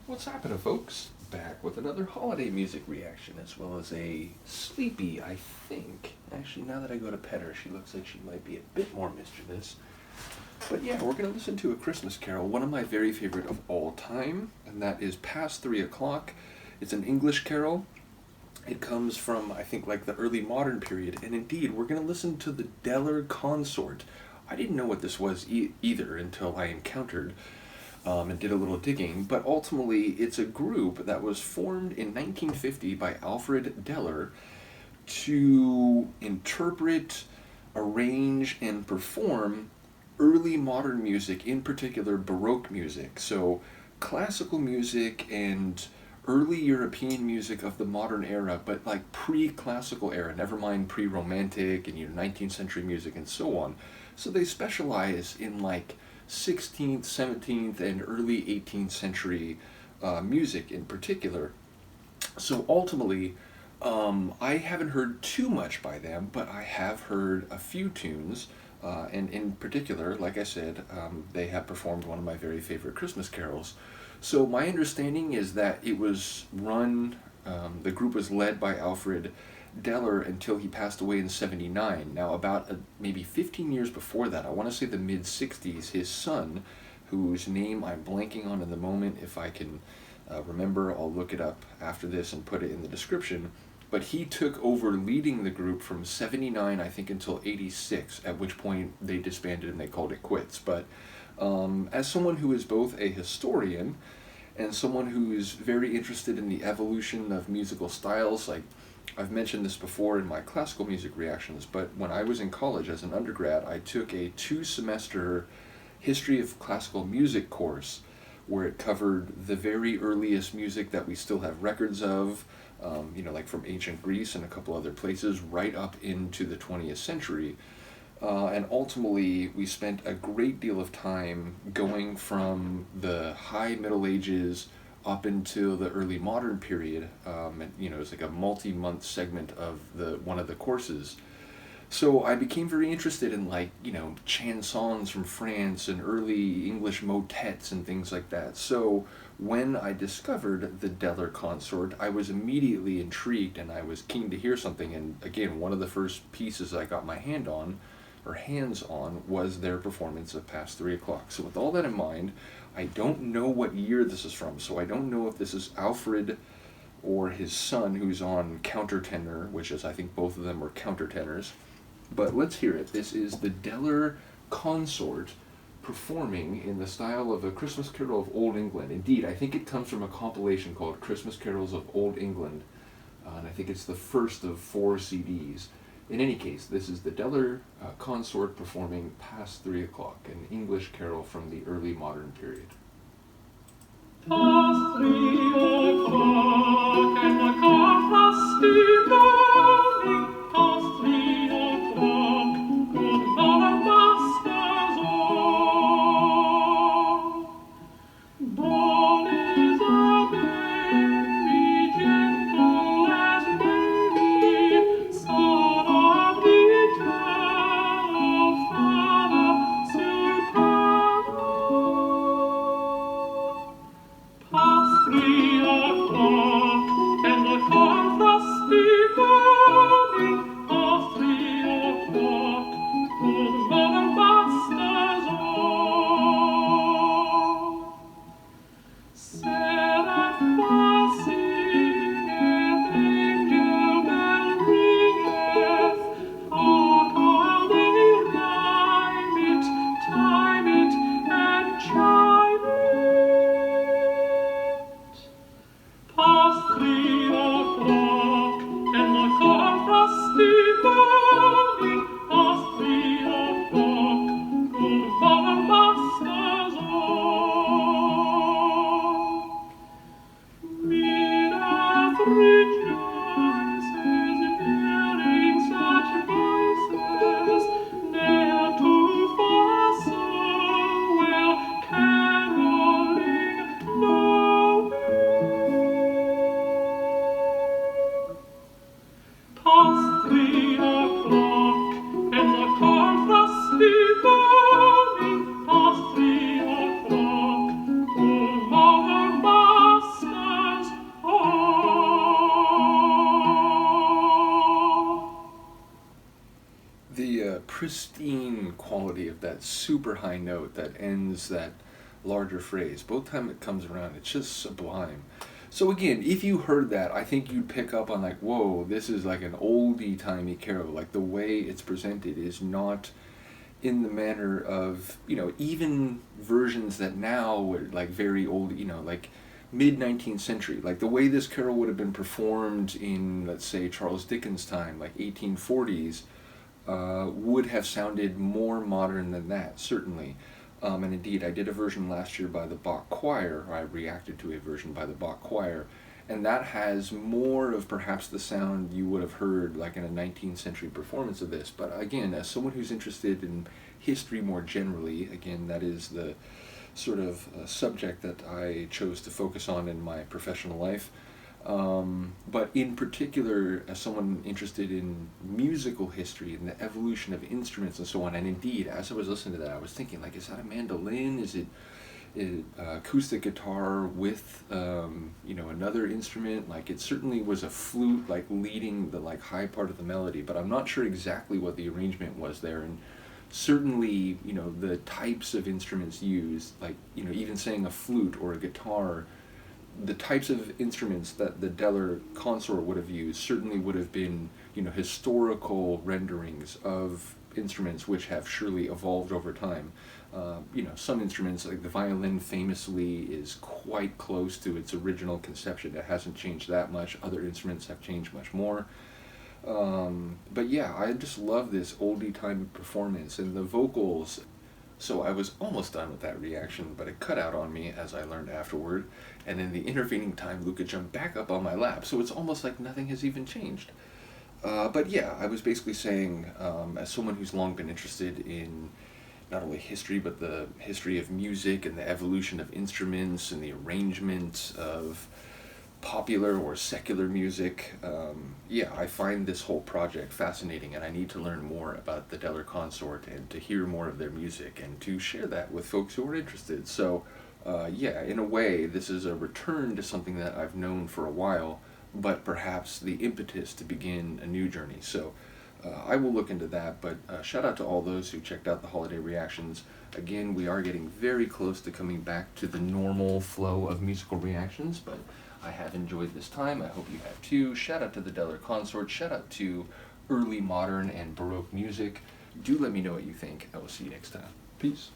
What's happening, folks? Back with another holiday music reaction, as well as a sleepy, I think. Actually, now that I go to pet her, she looks like she might be a bit more mischievous. But yeah, we're going to listen to a Christmas carol, one of my very favorite of all time, and that is Past 3 O'Clock. It's an English carol. It comes from, I think, like the early modern period, and indeed, we're going to listen to the Deller Consort. I didn't know what this was either until I encountered and did a little digging, but ultimately it's a group that was formed in 1950 by Alfred Deller to interpret, arrange, and perform early modern music, in particular Baroque music. So classical music and early European music of the modern era, but like pre-classical era, never mind pre-romantic and 19th century music and so on. So they specialize in like 16th, 17th, and early 18th century music in particular. So ultimately, I haven't heard too much by them, but I have heard a few tunes, and in particular, like I said, they have performed one of my very favorite Christmas carols. So my understanding is that it was run, the group was led by Alfred Deller until he passed away in 79. Now, about maybe 15 years before that, I want to say the mid-60s, his son, whose name I'm blanking on in the moment, if I can remember, I'll look it up after this and put it in the description, but he took over leading the group from 79, I think, until 86, at which point they disbanded and they called it quits. But as someone who is both a historian and someone who is very interested in the evolution of musical styles, like I've mentioned this before in my classical music reactions, but when I was in college as an undergrad, I took a 2-semester history of classical music course where it covered the very earliest music that we still have records of, like from ancient Greece and a couple other places, right up into the 20th century. And ultimately, we spent a great deal of time going from the high Middle Ages up until the early modern period, and it's like a multi-month segment of one of the courses. So I became very interested in chansons from France and early English motets and things like that. So when I discovered the Deller Consort, I was immediately intrigued and I was keen to hear something. And again, one of the first pieces I got my hands on was their performance of Past 3 O'Clock. So with all that in mind, I don't know what year this is from, so I don't know if this is Alfred or his son who's on countertenor, which is, I think both of them were countertenors. But let's hear it. This is the Deller Consort performing in the style of a Christmas carol of Old England. Indeed, I think it comes from a compilation called Christmas Carols of Old England, and I think it's the first of 4 CDs. In any case, this is the Deller Consort performing Past 3 O'Clock, an English carol from the early modern period. Past 3 o'clock and the frosty morning, past 3 o'clock, good Mother Masters all. Dawn is a baby, gentle as baby, son of eternal Father, supernal. Past 3 o'clock and the cold frosty morning, past 3 o'clock, good Mother Masters all. Seraph singeth, angel bell ringeth, hark how they rhyme it, time it, and chime it. Past 3 o'clock and the cold frosty morning, past 3 o'clock, good Mother Masters all. quality of that super high note that ends that larger phrase. Both time it comes around, it's just sublime. So again, if you heard that, I think you'd pick up on like, whoa, this is like an oldie-timey carol. Like the way it's presented is not in the manner of, even versions that now were like very old, like mid-19th century. Like the way this carol would have been performed in, let's say, Charles Dickens' time, like 1840s, would have sounded more modern than that, certainly. And indeed, I did a version last year by the Bach Choir, or I reacted to a version by the Bach Choir, and that has more of perhaps the sound you would have heard like in a 19th century performance of this. But again, as someone who's interested in history more generally, again, that is the sort of subject that I chose to focus on in my professional life. But in particular, as someone interested in musical history and the evolution of instruments and so on, and indeed, as I was listening to that, I was thinking, like, is that a mandolin? Is it acoustic guitar with, another instrument? Like, it certainly was a flute, like, leading the, like, high part of the melody, but I'm not sure exactly what the arrangement was there. And certainly, the types of instruments used, like, even saying a flute or a guitar, the types of instruments that the Deller Consort would have used certainly would have been, historical renderings of instruments which have surely evolved over time. Some instruments, like the violin famously, is quite close to its original conception. It hasn't changed that much. Other instruments have changed much more. But yeah, I just love this oldie-time performance, and the vocals. So I was almost done with that reaction, but it cut out on me, as I learned afterward, and in the intervening time, Luca jumped back up on my lap, so it's almost like nothing has even changed. But yeah, I was basically saying, as someone who's long been interested in not only history, but the history of music and the evolution of instruments and the arrangement of popular or secular music, I find this whole project fascinating, and I need to learn more about the Deller Consort and to hear more of their music and to share that with folks who are interested. So, in a way, this is a return to something that I've known for a while, but perhaps the impetus to begin a new journey. So, I will look into that, but shout out to all those who checked out the holiday reactions. Again, we are getting very close to coming back to the normal flow of musical reactions, but I have enjoyed this time. I hope you have too. Shout out to the Deller Consort. Shout out to early modern and Baroque music. Do let me know what you think. I will see you next time. Peace.